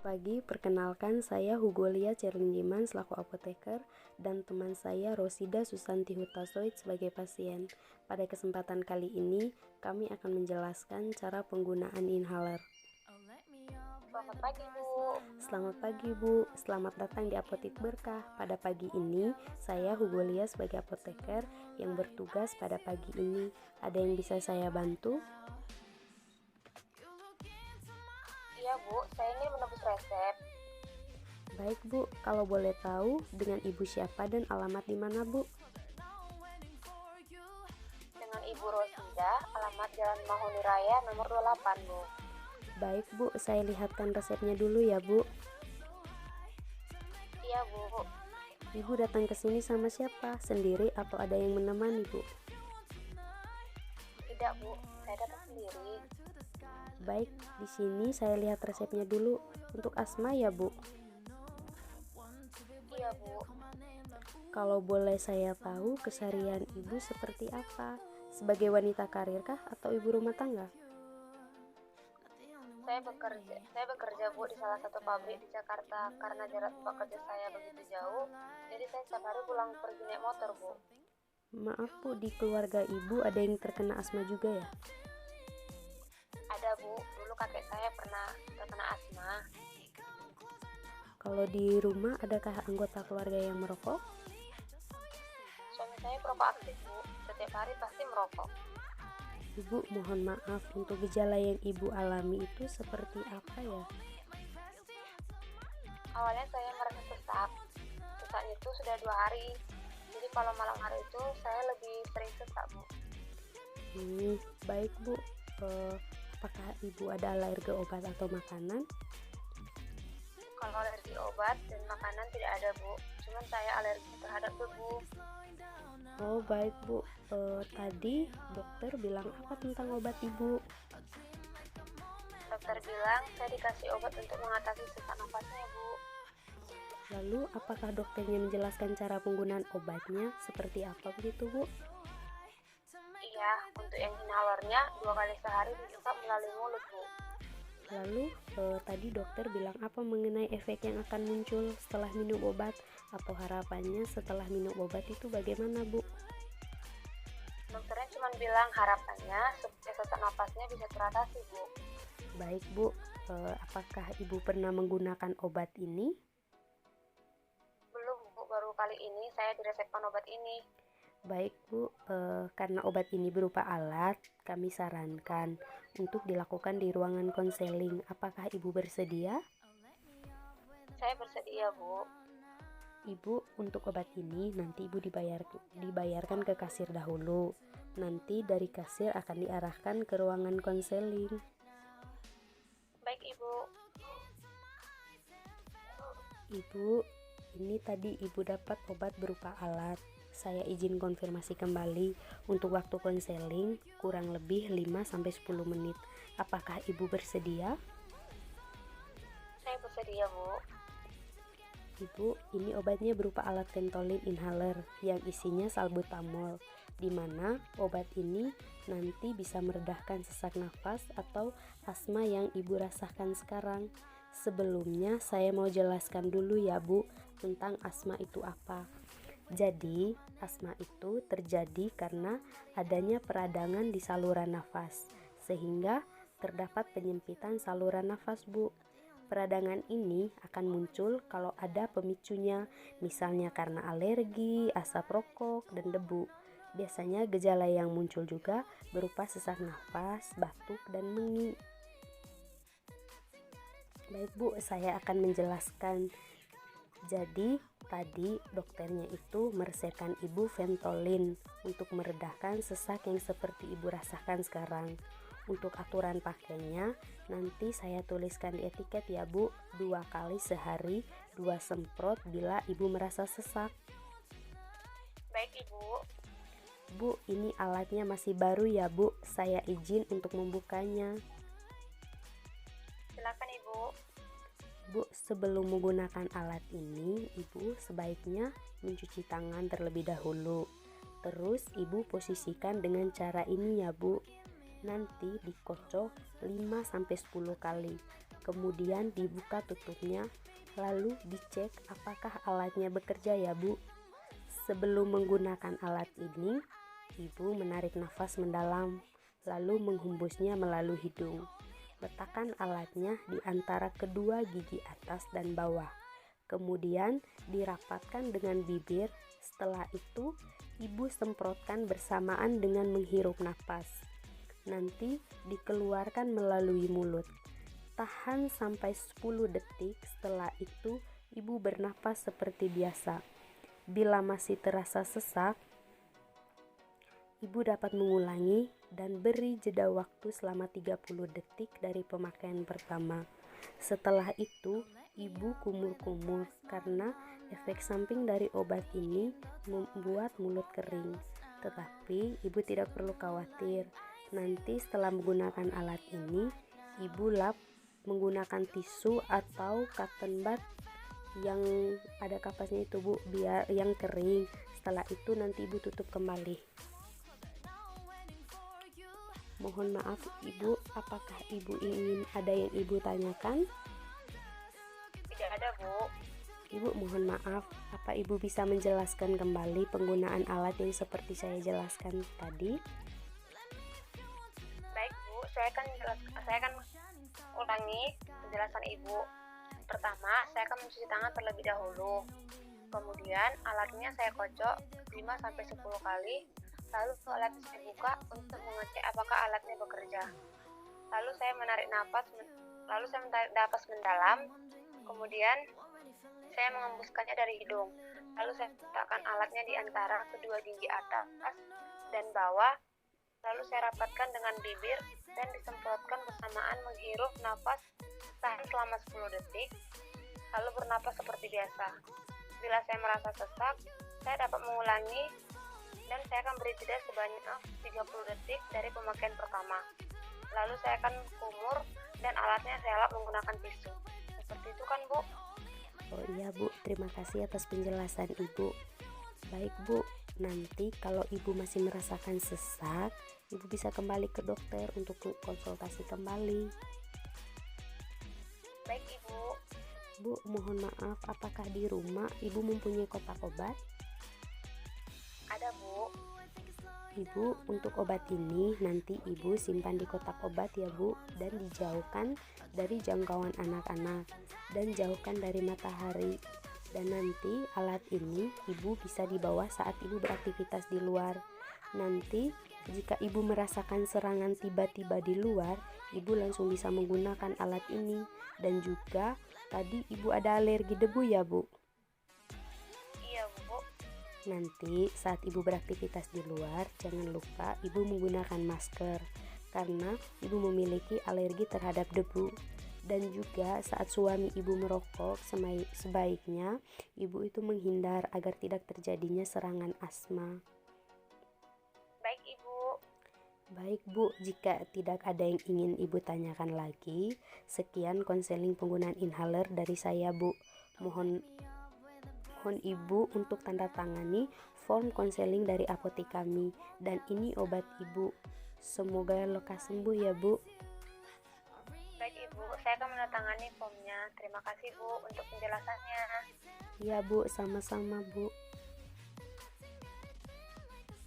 Pagi, perkenalkan saya Hugo Lia Cerlinggiman selaku apoteker dan teman saya Rosida Susanti Hutasoid sebagai pasien. Pada kesempatan kali ini, kami akan menjelaskan cara penggunaan inhaler. Selamat pagi, Bu. Selamat pagi, Bu. Selamat datang di Apotik Berkah. Pada pagi ini, saya Hugo Lia sebagai apoteker yang bertugas pada pagi ini. Ada yang bisa saya bantu? Iya, Bu. Saya ingin menebus resep Baik, Bu. Kalau boleh tahu, dengan Ibu siapa dan alamat di mana, Bu? dengan Ibu Rosida, alamat Jalan Mahuni Raya nomor 28, Bu. Baik, Bu. Saya lihatkan resepnya dulu ya, Bu. Iya, Bu. Ibu datang ke sini sama siapa? Sendiri atau ada yang menemani, Bu? Tidak, Bu. Saya datang sendiri. Baik, di sini saya lihat resepnya dulu. Untuk asma ya, Bu? Iya, Bu. Kalau boleh saya tahu, keseharian Ibu seperti apa? Sebagai wanita karir kah atau ibu rumah tangga? Saya bekerja, Bu, di salah satu pabrik di Jakarta. Karena jarak tempat kerja saya begitu jauh, jadi saya setiap hari pulang pergi naik motor, Bu. Maaf, Bu, di keluarga Ibu ada yang terkena asma juga ya? Ada, Bu. Dulu kakek saya pernah terkena asma. Kalau di rumah, adakah anggota keluarga yang merokok? Suami saya perokok aktif, Bu. Setiap hari pasti merokok. Ibu, mohon maaf, untuk gejala yang Ibu alami itu seperti apa ya? Awalnya saya merasa sesak. Sesaknya itu sudah 2 hari. Jadi kalau malam hari itu saya lebih sering sesak, Bu. Baik, Bu. Apakah Ibu ada alergi obat atau makanan? Kalau alergi obat dan makanan tidak ada, Bu. Cuman saya alergi terhadap debu. Oh, baik, Bu. Tadi dokter bilang apa tentang obat Ibu? Dokter bilang saya dikasih obat untuk mengatasi sesak nafasnya, Bu. Lalu, apakah dokternya menjelaskan cara penggunaan obatnya seperti apa begitu, Bu? Iya, untuk yang inhalernya 2 kali sehari dihisap melalui mulut, Bu. Lalu, tadi dokter bilang apa mengenai efek yang akan muncul setelah minum obat atau harapannya setelah minum obat itu bagaimana, Bu? Dokternya cuma bilang harapannya supaya sesak nafasnya bisa teratasi, Bu. Baik, Bu. Apakah Ibu pernah menggunakan obat ini? Belum, Bu. Baru kali ini saya diresepkan obat ini. Baik, Bu, karena obat ini berupa alat, kami sarankan untuk dilakukan di ruangan konseling. Apakah Ibu bersedia? Saya bersedia, Bu. Ibu, untuk obat ini nanti Ibu dibayarkan ke kasir dahulu. Nanti dari kasir akan diarahkan ke ruangan konseling. Baik, Ibu. Ibu, ini tadi Ibu dapat obat berupa alat. Saya izin konfirmasi kembali untuk waktu konseling kurang lebih 5-10 menit. Apakah Ibu bersedia? Saya bersedia, Bu. Ibu, ini obatnya berupa alat Ventolin inhaler yang isinya salbutamol, di mana obat ini nanti bisa meredahkan sesak nafas atau asma yang Ibu rasakan sekarang. Sebelumnya saya mau jelaskan dulu ya, Bu, tentang asma itu apa. Jadi, asma itu terjadi karena adanya peradangan di saluran nafas, sehingga terdapat penyempitan saluran nafas, Bu. Peradangan ini akan muncul kalau ada pemicunya, misalnya karena alergi, asap rokok, dan debu. Biasanya gejala yang muncul juga berupa sesak nafas, batuk, dan mengi. Baik, Bu, saya akan menjelaskan. Jadi, tadi dokternya itu meresepkan Ibu Ventolin untuk meredahkan sesak yang seperti Ibu rasakan sekarang. Untuk aturan pakainya, nanti saya tuliskan di etiket ya, Bu. 2 kali sehari, 2 semprot bila Ibu merasa sesak. Baik, Ibu. Bu, ini alatnya masih baru ya, Bu. Saya izin untuk membukanya. Silakan, Ibu. Bu, sebelum menggunakan alat ini, Ibu sebaiknya mencuci tangan terlebih dahulu. Terus Ibu posisikan dengan cara ini ya, Bu. Nanti dikocok 5-10 kali. Kemudian dibuka tutupnya, lalu dicek apakah alatnya bekerja ya Bu. Sebelum menggunakan alat ini, Ibu menarik nafas mendalam, lalu menghembusnya melalui hidung. Letakkan alatnya di antara kedua gigi atas dan bawah. Kemudian dirapatkan dengan bibir. Setelah itu, Ibu semprotkan bersamaan dengan menghirup nafas. Nanti dikeluarkan melalui mulut. Tahan sampai 10 detik. Setelah itu, Ibu bernafas seperti biasa. Bila masih terasa sesak, Ibu dapat mengulangi dan beri jeda waktu selama 30 detik dari pemakaian pertama. Setelah itu, Ibu kumur-kumur karena efek samping dari obat ini membuat mulut kering. Tetapi Ibu tidak perlu khawatir. Nanti setelah menggunakan alat ini, Ibu lap menggunakan tisu atau cotton bud yang ada kapasnya itu Bu, biar yang kering. Setelah itu nanti Ibu tutup kembali. Mohon maaf Ibu, apakah Ibu ingin ada yang Ibu tanyakan? Tidak ada Bu. Ibu mohon maaf, apa Ibu bisa menjelaskan kembali penggunaan alat yang seperti saya jelaskan tadi? Baik Bu, saya akan ulangi penjelasan Ibu. Pertama, saya akan mencuci tangan terlebih dahulu. Kemudian alatnya saya kocok 5-10 kali. Lalu alat saya buka untuk mengecek apakah alatnya bekerja. Lalu saya menarik napas mendalam. Kemudian saya mengembuskannya dari hidung. Lalu saya letakkan alatnya di antara kedua gigi atas dan bawah. Lalu saya rapatkan dengan bibir dan disemprotkan bersamaan menghirup napas, tahan selama 10 detik, lalu bernapas seperti biasa. Bila saya merasa sesak, saya dapat mengulangi dan saya akan beri jeda sebanyak 30 detik dari pemakaian pertama. Lalu saya akan kumur dan alatnya saya lap menggunakan tisu. Seperti itu kan Bu? Oh iya Bu, terima kasih atas penjelasan Ibu. Baik Bu, nanti kalau Ibu masih merasakan sesak, Ibu bisa kembali ke dokter untuk konsultasi kembali. Baik Ibu. Bu, mohon maaf, apakah di rumah Ibu mempunyai kotak obat? Ada Bu. Ibu, untuk obat ini nanti Ibu simpan di kotak obat ya Bu, dan dijauhkan dari jangkauan anak-anak dan jauhkan dari matahari. Dan nanti alat ini Ibu bisa dibawa saat Ibu beraktivitas di luar. Nanti jika Ibu merasakan serangan tiba-tiba di luar, Ibu langsung bisa menggunakan alat ini. Dan juga tadi Ibu ada alergi debu ya Bu? Iya Bu. Nanti saat Ibu beraktivitas di luar, jangan lupa Ibu menggunakan masker karena Ibu memiliki alergi terhadap debu. Dan juga saat suami Ibu merokok, sebaiknya Ibu itu menghindar agar tidak terjadinya serangan asma. Baik Ibu. Baik Bu, jika tidak ada yang ingin Ibu tanyakan lagi, sekian konseling penggunaan inhaler dari saya Bu. Mohon Ibu untuk tanda tangani form konseling dari apotek kami, dan ini obat Ibu. Semoga lekas sembuh ya Bu. Baik Ibu, saya akan menandatangani formnya. Terima kasih Bu untuk penjelasannya. Ya Bu, sama-sama Bu.